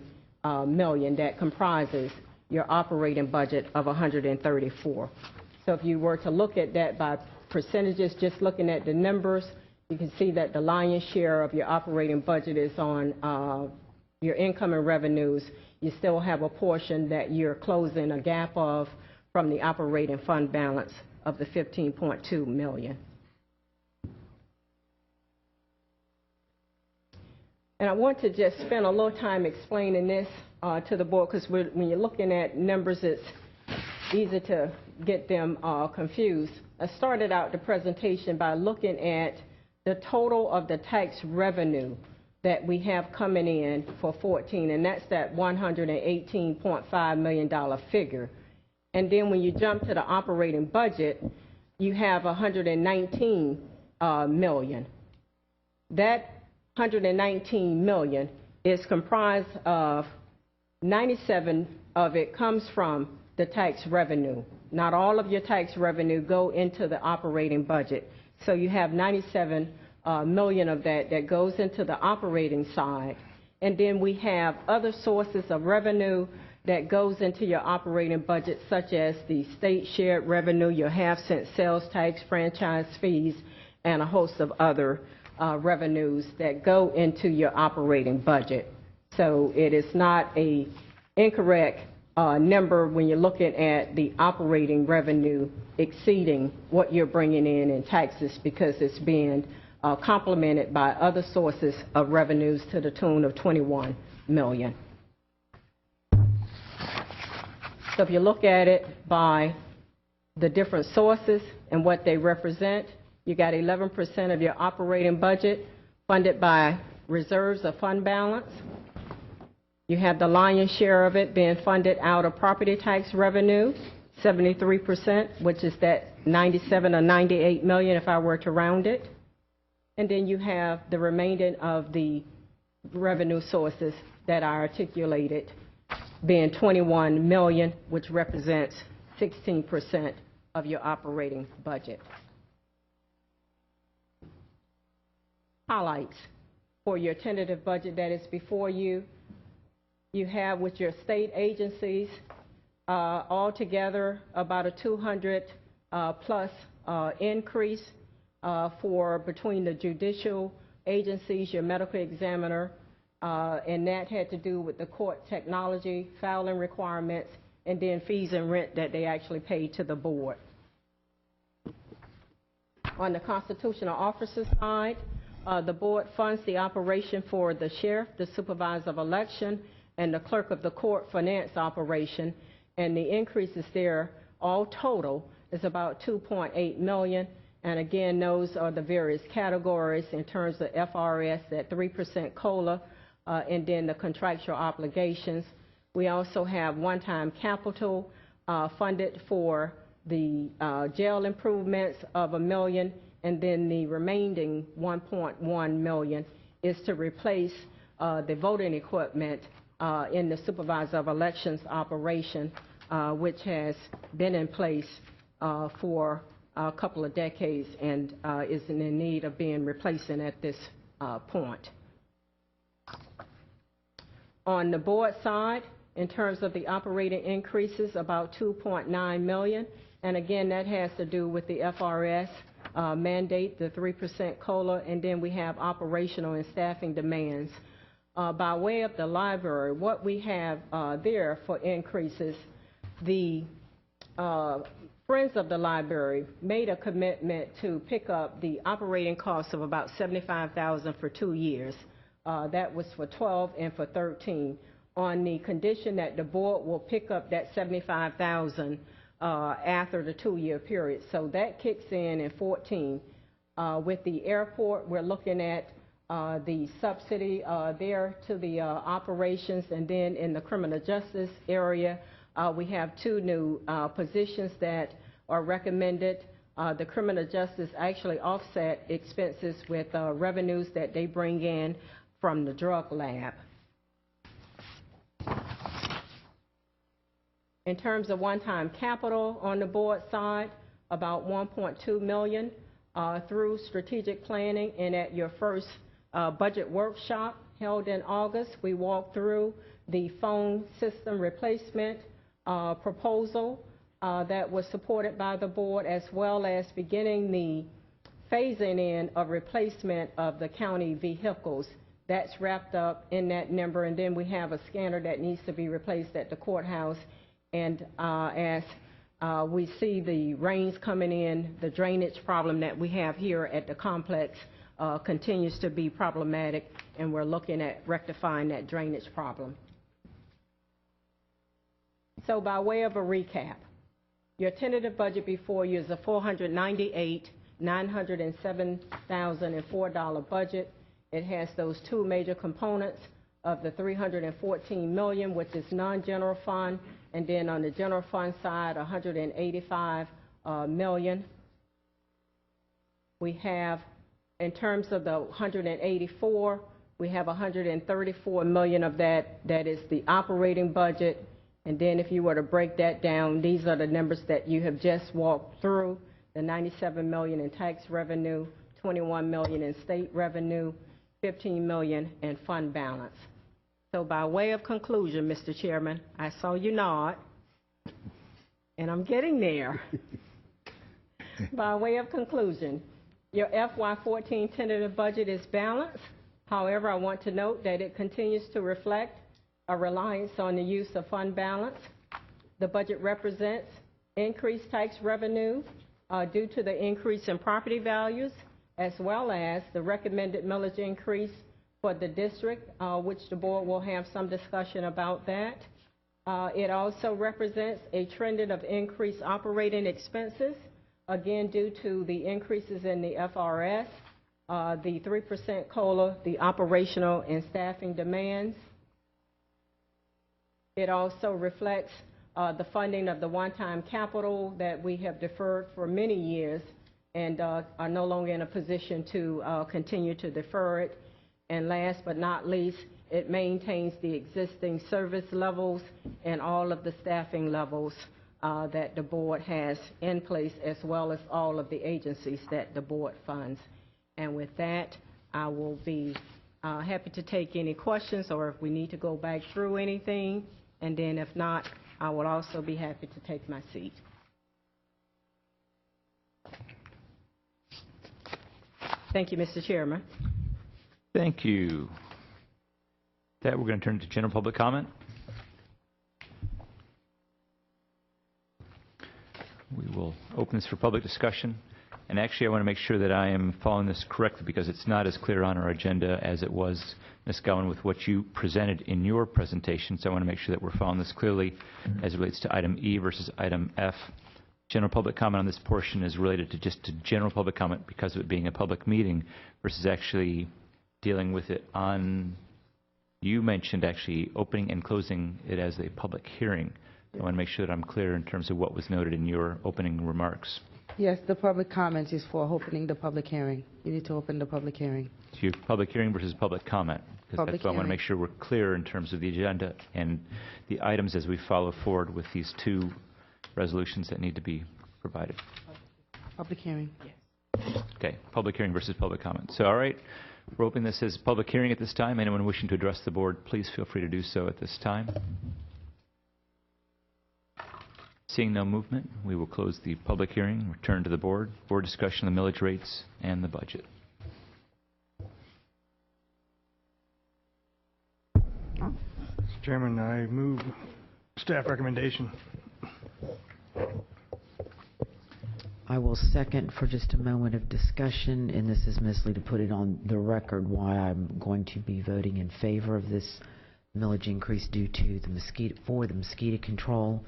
million that comprises your operating budget of 134. So if you were to look at that by percentages, just looking at the numbers, you can see that the lion's share of your operating budget is on your income and revenues. You still have a portion that you're closing a gap of from the operating fund balance of the $15.2 million. And I want to just spend a little time explaining this to the board, because when you're looking at numbers, it's easy to get them confused. I started out the presentation by looking at the total of the tax revenue that we have coming in for 14, and that's that $118.5 million figure. And then when you jump to the operating budget, you have $119 million. That $119 million is comprised of 97 of it comes from the tax revenue. Not all of your tax revenue go into the operating budget. So you have 97 million of that goes into the operating side. And then we have other sources of revenue that goes into your operating budget, such as the state shared revenue, your half-cent sales tax, franchise fees, and a host of other revenues that go into your operating budget. So it is not a incorrect number when you're looking at the operating revenue exceeding what you're bringing in taxes, because it's being complemented by other sources of revenues to the tune of $21 million. So if you look at it by the different sources and what they represent. You got 11% of your operating budget funded by reserves or fund balance. You have the lion's share of it being funded out of property tax revenue, 73%, which is that 97 or 98 million if I were to round it. And then you have the remainder of the revenue sources that I articulated being 21 million, which represents 16% of your operating budget. Highlights for your tentative budget that is before you. You have with your state agencies altogether about a 200 plus increase for between the judicial agencies, your medical examiner, and that had to do with the court technology, filing requirements, and then fees and rent that they actually paid to the board. On the constitutional officers side, the board funds the operation for the sheriff, the supervisor of election, and the clerk of the court finance operation, and the increases there, all total, is about 2.8 million. And again, those are the various categories in terms of FRS at 3% COLA, and then the contractual obligations. We also have one-time capital funded for the jail improvements of $1 million, and then the remaining 1.1 million is to replace the voting equipment in the supervisor of elections operation, which has been in place for a couple of decades and is in need of being replaced at this point. On the board side, in terms of the operating increases, about 2.9 million, and again, that has to do with the FRS mandate, the 3% COLA, and then we have operational and staffing demands. By way of the library, what we have there for increases, the Friends of the Library made a commitment to pick up the operating costs of about $75,000 for 2 years. That was for 12 and for 13, on the condition that the board will pick up that $75,000 after the 2-year period. So that kicks in 14. With the airport, we're looking at the subsidy there to the operations, and then in the criminal justice area, we have 2 new positions that are recommended. The criminal justice actually offset expenses with revenues that they bring in from the drug lab. In terms of one-time capital on the board side, about 1.2 million through strategic planning, and at your first budget workshop held in August, we walked through the phone system replacement proposal that was supported by the board, as well as beginning the phasing in of replacement of the county vehicles. That's wrapped up in that number, and then we have a scanner that needs to be replaced at the courthouse. And as we see the rains coming in, the drainage problem that we have here at the complex continues to be problematic, and we're looking at rectifying that drainage problem. So by way of a recap, your tentative budget before you is a $498,907,004 budget. It has those 2 major components of the 314 million, which is non-general fund, and then on the general fund side, 185 million. We have, in terms of the 184, we have 134 million of that is the operating budget. And then if you were to break that down, these are the numbers that you have just walked through: the 97 million in tax revenue, 21 million in state revenue, 15 million in fund balance. So by way of conclusion, Mr. Chairman, I saw you nod, and I'm getting there. By way of conclusion, your FY14 tentative budget is balanced. However, I want to note that it continues to reflect a reliance on the use of fund balance. The budget represents increased tax revenue due to the increase in property values, as well as the recommended millage increase for the district, which the board will have some discussion about that. It also represents a trend of increased operating expenses, again due to the increases in the FRS, the 3% COLA, the operational and staffing demands. It also reflects the funding of the one-time capital that we have deferred for many years and are no longer in a position to continue to defer it. And last but not least, it maintains the existing service levels and all of the staffing levels that the board has in place, as well as all of the agencies that the board funds. And with that, I will be happy to take any questions, or if we need to go back through anything. And then if not, I will also be happy to take my seat. Thank you, Mr. Chairman. Thank you. With that, we're going to turn to general public comment. We will open this for public discussion. And actually, I want to make sure that I am following this correctly, because it's not as clear on our agenda as it was, Ms. Gowan, with what you presented in your presentation. So I want to make sure that we're following this clearly as it relates to item E versus item F. General public comment on this portion is related to just to general public comment because of it being a public meeting versus actually dealing with it on, you mentioned actually opening and closing it as a public hearing. I want to make sure that I'm clear in terms of what was noted in your opening remarks. Yes, the public comment is for opening the public hearing. You need to open the public hearing. So your public hearing versus public comment, because Public that's why I want to hearing. make sure we're clear in terms of the agenda and the items as we follow forward with these two resolutions that need to be provided. Public hearing. Okay, public hearing versus public comment. So, all right, we're opening this as public hearing at this time. Anyone wishing to address the board, please feel free to do so at this time. Seeing no movement, we will close the public hearing, return to the board, board discussion on the millage rates and the budget. Mr. Chairman, I move staff recommendation. I will second for just a moment of discussion, and this is mostly to put it on the record why I'm going to be voting in favor of this millage increase due to the mosquito control.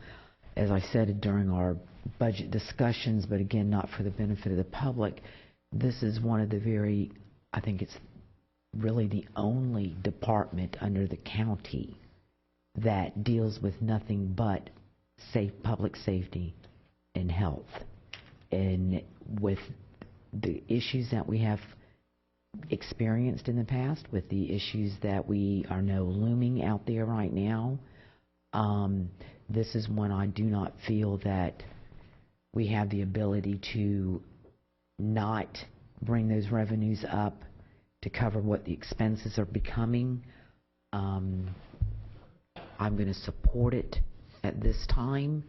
As I said during our budget discussions, but again, not for the benefit of the public, this is one of the I think it's really the only department under the county that deals with nothing but public safety and health. And with the issues that we have experienced in the past, with the issues that we are now looming out there right now, this is one I do not feel that we have the ability to not bring those revenues up to cover what the expenses are becoming. I'm going to support it at this time,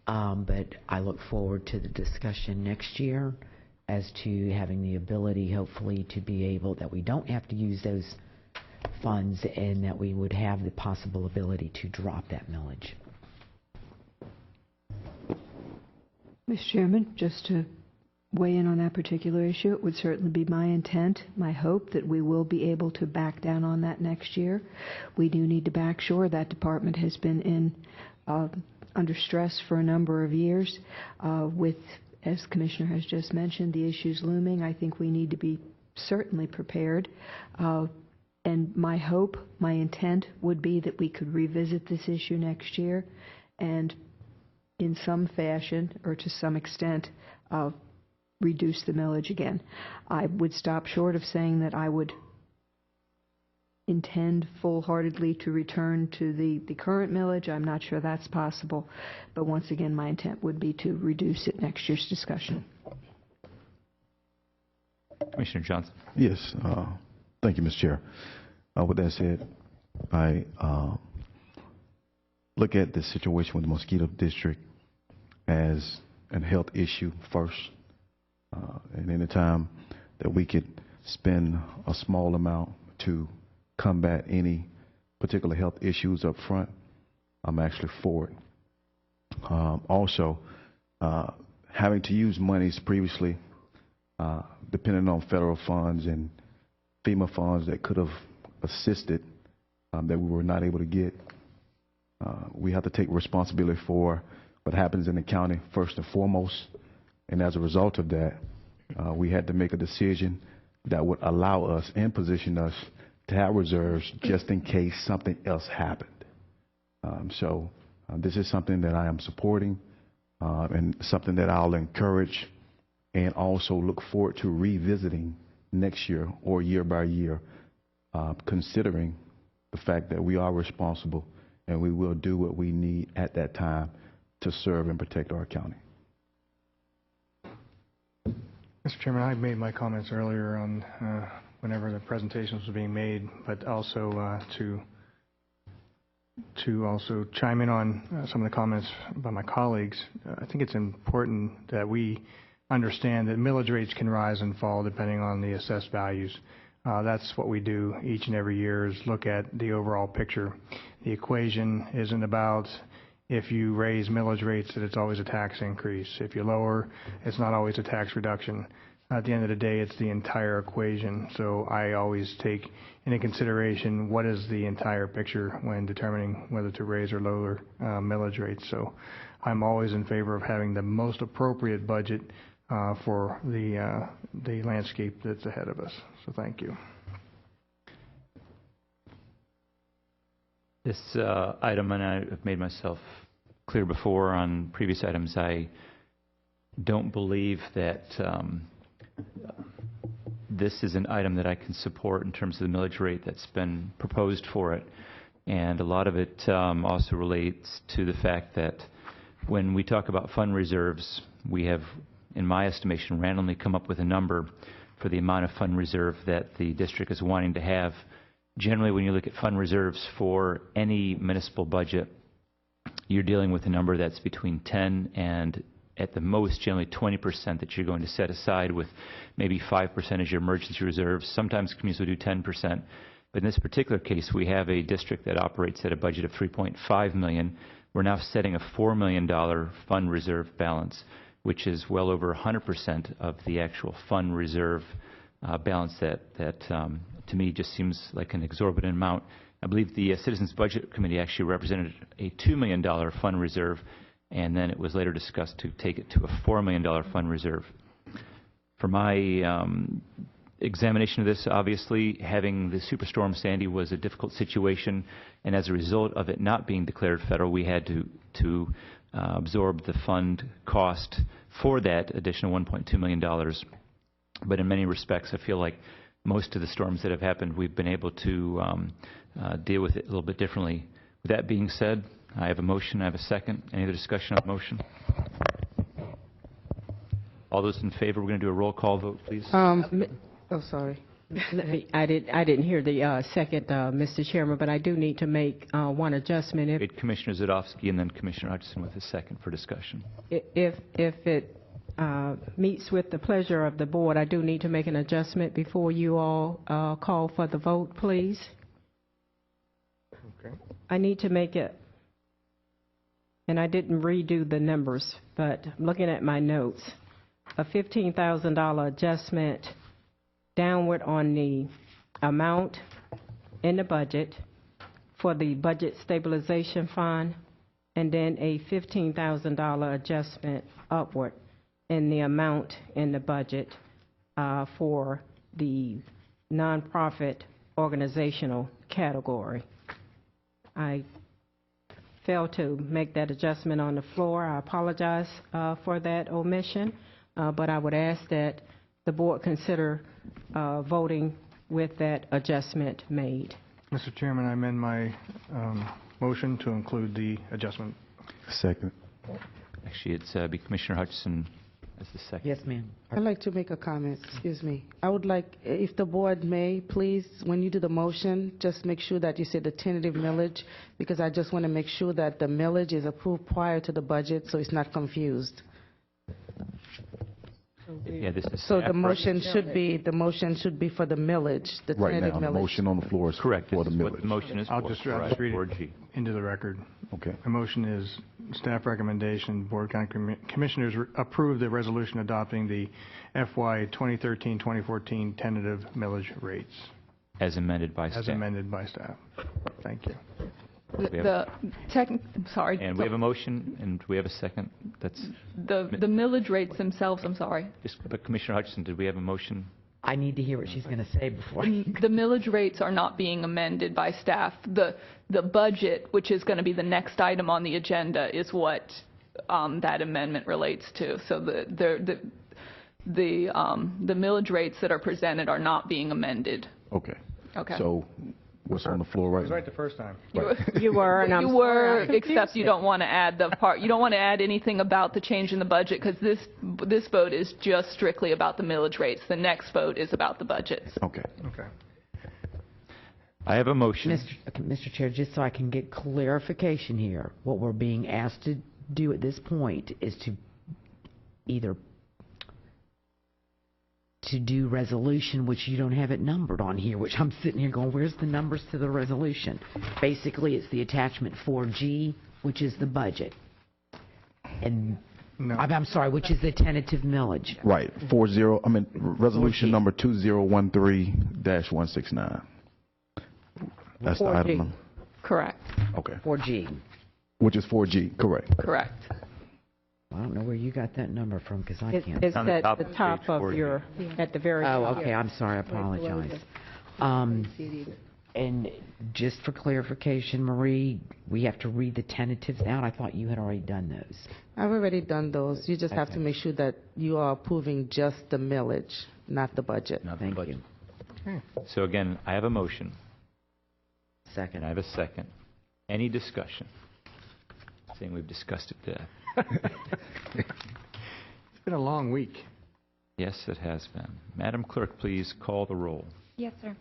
but I look forward to the discussion next year as to having the ability, hopefully, to be able that we don't have to use those funds and that we would have the possible ability to drop that millage. Mr. Chairman, just to weigh in on that particular issue, it would certainly be my intent, my hope, that we will be able to back down on that next year. We do need to back sure that department has been in under stress for a number of years. With, as the Commissioner has just mentioned, the issues looming, I think we need to be certainly prepared. And my hope, my intent would be that we could revisit this issue next year and in some fashion or to some extent reduce the millage again. I would stop short of saying that I would intend full-heartedly to return to the current millage. I'm not sure that's possible. But once again, my intent would be to reduce it next year's discussion. Commissioner Johnson. Yes. Thank you, Mr. Chair. With that said, I look at the situation with the mosquito district as a health issue first. And any time that we could spend a small amount to combat any particular health issues up front, I'm actually for it. Also, having to use monies previously, depending on federal funds and FEMA funds that could have assisted that we were not able to get, We have to take responsibility for what happens in the county first and foremost. And as a result of that, we had to make a decision that would allow us and position us to have reserves just in case something else happened. So this is something that I am supporting and something that I'll encourage and also look forward to revisiting next year or year by year, considering the fact that we are responsible and we will do what we need at that time to serve and protect our county. Mr. Chairman, I made my comments earlier on whenever the presentations were being made, but also to also chime in on some of the comments by my colleagues. I think it's important that we understand that millage rates can rise and fall depending on the assessed values. That's what we do each and every year, is look at the overall picture. The equation isn't about if you raise millage rates that it's always a tax increase. If you lower, it's not always a tax reduction. At the end of the day, it's the entire equation. So I always take into consideration what is the entire picture when determining whether to raise or lower millage rates. So I'm always in favor of having the most appropriate budget for the landscape that's ahead of us. So thank you. This item, and I've made myself clear before on previous items, I don't believe that this is an item that I can support in terms of the millage rate that's been proposed for it. And a lot of it also relates to the fact that when we talk about fund reserves, we have, in my estimation, randomly come up with a number for the amount of fund reserve that the district is wanting to have. Generally, when you look at fund reserves for any municipal budget, you're dealing with a number that's between 10 and at the most generally 20% that you're going to set aside, with maybe 5% as your emergency reserves. Sometimes communities will do 10%. But in this particular case, we have a district that operates at a budget of $3.5 million. We're now setting a $4 million fund reserve balance, which is well over 100% of the actual fund reserve balance that to me just seems like an exorbitant amount. I believe the Citizens Budget Committee actually represented a $2 million fund reserve, and then it was later discussed to take it to a $4 million fund reserve. For my examination of this, obviously, having the Superstorm Sandy was a difficult situation, and as a result of it not being declared federal, we had to absorb the fund cost for that additional $1.2 million. But in many respects, I feel like most of the storms that have happened, we've been able to deal with it a little bit differently. With that being said, I have a motion. I have a second. Any other discussion on the motion? All those in favor, we're going to do a roll call vote, please. Oh, sorry. I didn't hear the second, Mr. Chairman, but I do need to make one adjustment. If Commissioner Zadowski and then Commissioner Hutchison with a second for discussion. If it meets with the pleasure of the board, I do need to make an adjustment before you all call for the vote, please. Okay. I need to make it, and I didn't redo the numbers, but I'm looking at my notes, a $15,000 adjustment downward on the amount in the budget for the Budget Stabilization Fund, and then a $15,000 adjustment upward in the amount in the budget for the nonprofit organizational category. I failed to make that adjustment on the floor. I apologize for that omission, but I would ask that the board consider voting with that adjustment made. Mr. Chairman, I amend my motion to include the adjustment. Second. Actually, it's be Commissioner Hutchison as the second. Yes, ma'am. I'd like to make a comment. Excuse me. I would like, if the board may, please, when you do the motion, just make sure that you say the tentative millage, because I just want to make sure that the millage is approved prior to the budget, so it's not confused. Yeah, this is So the motion should be for the millage, the Right tentative now, the millage. motion on the floor is correct. for the This is what millage. the motion is. I'll for. just Right. read Board it G. into the record. Okay. My motion is staff recommendation, Board of County Commissioners approve the resolution adopting the FY 2013-2014 tentative millage rates As amended by staff. as amended by staff. Thank you. I'm sorry. And we have a motion, and we have a second. That's The millage rates themselves, I'm sorry. but Commissioner Hutchinson, did we have a motion? I need to hear what she's going to say before. The millage rates are not being amended by staff. The budget, which is going to be the next item on the agenda, is what that amendment relates to. So the millage rates that are presented are not being amended. Okay. Okay. So what's on the floor It right was now? right the first time. You were, and I'm You were, except you don't want to add the part, you don't want to add anything about the change in the budget, because this vote is just strictly about the millage rates. The next vote is about the budgets. Okay. Okay. I have a motion. Mr. Chair, just so I can get clarification here, what we're being asked to do at this point is to either to do resolution, which you don't have it numbered on here, which I'm sitting here going, where's the numbers to the resolution? Basically, it's the attachment 4G, which is the budget. And, No. I'm sorry, which is the tentative millage. Right. Resolution 4G. number 2013-169. That's the 4G. item number. Correct. Okay. 4G. Which is 4G, correct. Correct. I don't know where you got that number from, because I can't. It's on the at top the of top page of 40. your, at the very Oh, top. okay, I'm sorry, I apologize. And just for clarification, Marie, we have to read the tentatives out? I thought you had already done those. I've already done those. You just have to Okay. make sure that you are approving just the millage, not the budget. Not the Thank budget. you. So again, I have a motion, and Second. I have a second. Any discussion? Saying we've discussed it to death. It's been a long week. Yes, it has been. Madam Clerk, please call the roll. Yes, sir.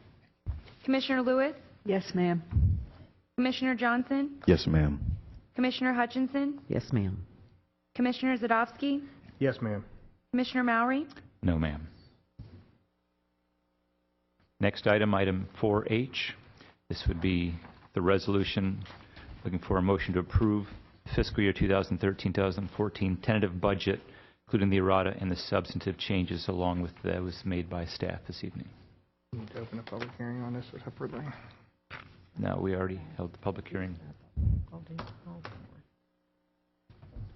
Commissioner Lewis, Yes, ma'am. Commissioner Johnson, Yes, ma'am. Commissioner Hutchinson, Yes, ma'am. Commissioner Zadowski, Yes, ma'am. Commissioner Mowry, No, ma'am. Next item, item 4H. This would be the resolution looking for a motion to approve fiscal year 2013-2014 tentative budget, including the errata and the substantive changes along with those made by staff this evening. Need to open a public hearing on this separately. No, we already held the public hearing.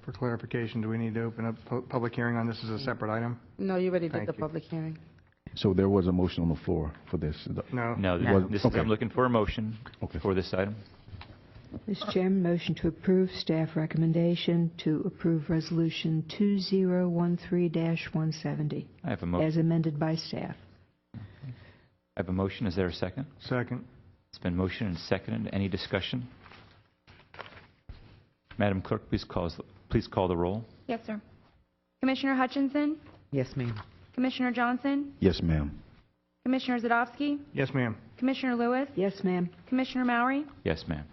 For clarification, do we need to open up public hearing on this as a separate item? No, you already did Thank the you. public hearing. So there was a motion on the floor for this. No. No, No. this is, Okay. I'm looking for a motion Okay. for this item. Mr. Chairman, motion to approve staff recommendation to approve Resolution 2013-170 I have a motion. as amended by staff. I have a motion. Is there a second? Second. It's been motioned and seconded. Any discussion? Madam Clerk, please call the roll. yes, sir. Commissioner Hutchinson, Yes, ma'am. Commissioner Johnson, Yes, ma'am. Commissioner Zadowski, Yes, ma'am. Commissioner Lewis, Yes, ma'am. Commissioner Mowry, Yes, ma'am.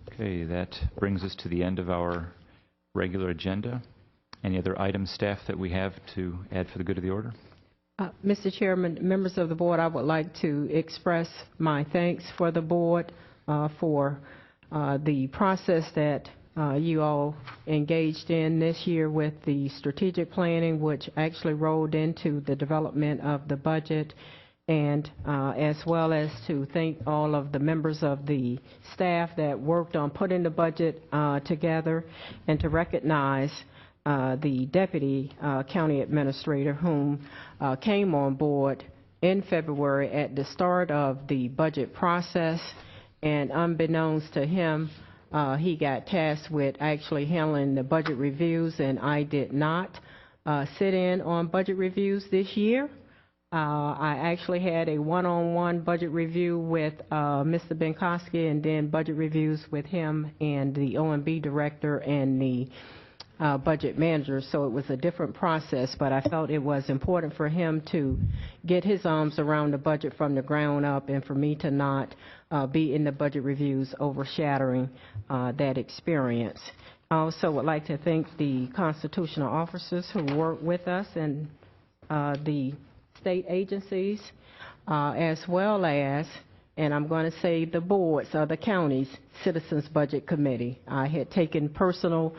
Okay, that brings us to the end of our regular agenda. Any other items, staff, that we have to add for the good of the order? Mr. Chairman, members of the board, I would like to express my thanks for the board for the process that you all engaged in this year with the strategic planning, which actually rolled into the development of the budget, and as well as to thank all of the members of the staff that worked on putting the budget together, and to recognize the deputy county administrator whom came on board in February at the start of the budget process, and unbeknownst to him, he got tasked with actually handling the budget reviews, and I did not sit in on budget reviews this year. I actually had a one-on-one budget review with Mr. Benkowski, and then budget reviews with him and the OMB director and the budget manager, so it was a different process, but I felt it was important for him to get his arms around the budget from the ground up, and for me to not be in the budget reviews overshadowing that experience. I also would like to thank the constitutional officers who work with us and the state agencies, as well as, and I'm going to say the boards of the county's Citizens Budget Committee. I had taken personal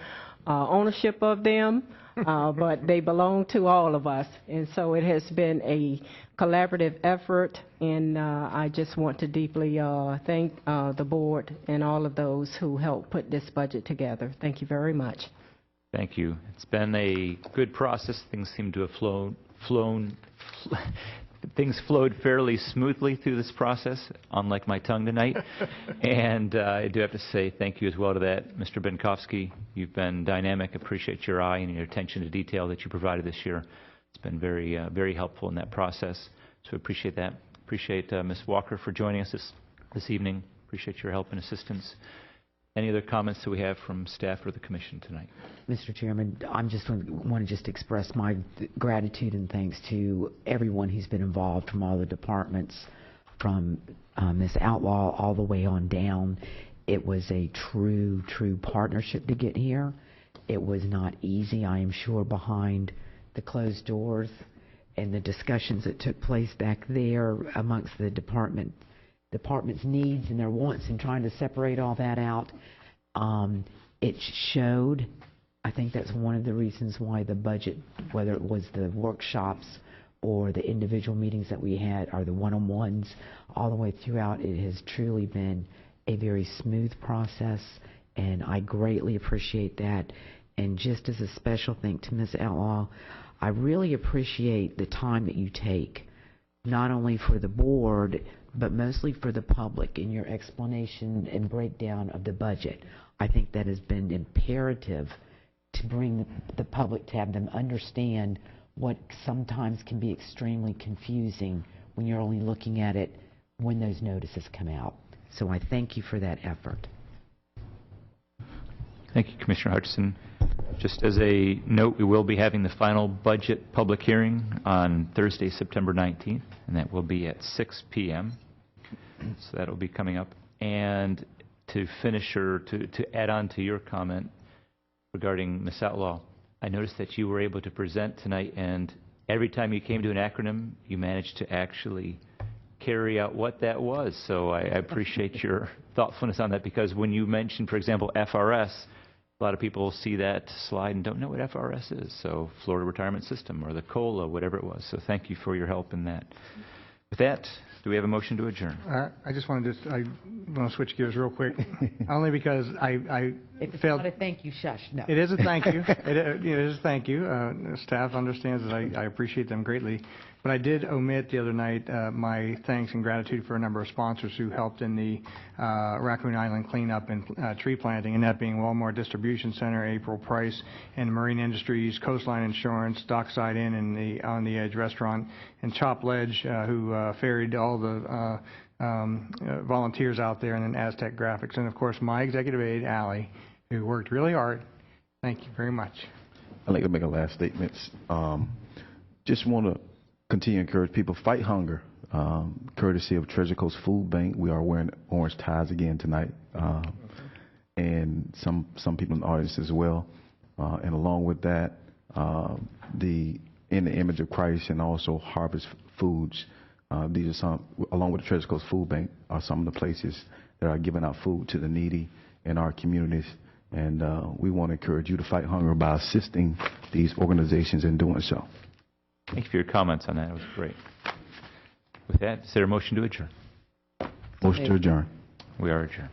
ownership of them, but they belong to all of us. And so it has been a collaborative effort, and I just want to deeply thank the board and all of those who helped put this budget together. Thank you very much. Thank you. It's been a good process. Things seem to have things flowed fairly smoothly through this process, unlike my tongue tonight. And I do have to say thank you as well to that. Mr. Benkovsky, you've been dynamic. Appreciate your eye and your attention to detail that you provided this year. It's been very, very helpful in that process. So appreciate that. Appreciate Ms. Walker for joining us this evening. Appreciate your help and assistance. Any other comments that we have from staff or the commission tonight? Mr. Chairman, I want to express my gratitude and thanks to everyone who's been involved from all the departments, from Ms. Outlaw all the way on down. It was a true partnership to get here. It was not easy, I am sure, behind the closed doors and the discussions that took place back there amongst the department's needs and their wants, and trying to separate all that out. It showed. I think that's one of the reasons why the budget, whether it was the workshops or the individual meetings that we had, or the one-on-ones, all the way throughout, it has truly been a very smooth process, and I greatly appreciate that. And just as a special thank to Ms. Outlaw, I really appreciate the time that you take, not only for the board, but mostly for the public in your explanation and breakdown of the budget. I think that has been imperative to bring the public, to have them understand what sometimes can be extremely confusing when you're only looking at it when those notices come out. So I thank you for that effort. Thank you, Commissioner Hutchison. Just as a note, we will be having the final budget public hearing on Thursday, September 19th, and that will be at 6 p.m. So that will be coming up. And to finish, or to add on to your comment regarding Ms. Outlaw, I noticed that you were able to present tonight, and every time you came to an acronym, you managed to actually carry out what that was. So I appreciate your thoughtfulness on that, because when you mentioned, for example, FRS, a lot of people see that slide and don't know what FRS is. So Florida Retirement System, or the COLA, whatever it was. So thank you for your help in that. With that, do we have a motion to adjourn? I just want to switch gears real quick, only because I If it's failed. not a thank you, shush. No. It is a thank you. It is a thank you. Staff understands that I appreciate them greatly. But I did omit the other night my thanks and gratitude for a number of sponsors who helped in the Raccoon Island cleanup and tree planting, and that being Walmart Distribution Center, April Price, and Marine Industries, Coastline Insurance, Dockside Inn, and the On the Edge restaurant, and Chop Ledge, who ferried all the volunteers out there, and then Aztec Graphics, and of course my executive aide, Allie, who worked really hard. Thank you very much. I'd like to make a last statement. Just want to continue to encourage people, fight hunger. Courtesy of Treasure Coast Food Bank, we are wearing orange ties again tonight, and some people in the audience as well. And along with that, In the Image of Christ and also Harvest Foods. These are some, along with the Treasure Coast Food Bank, are some of the places that are giving out food to the needy in our communities. And we want to encourage you to fight hunger by assisting these organizations in doing so. Thank you for your comments on that. It was great. With that, is there a motion to adjourn? Motion to adjourn. We are adjourned.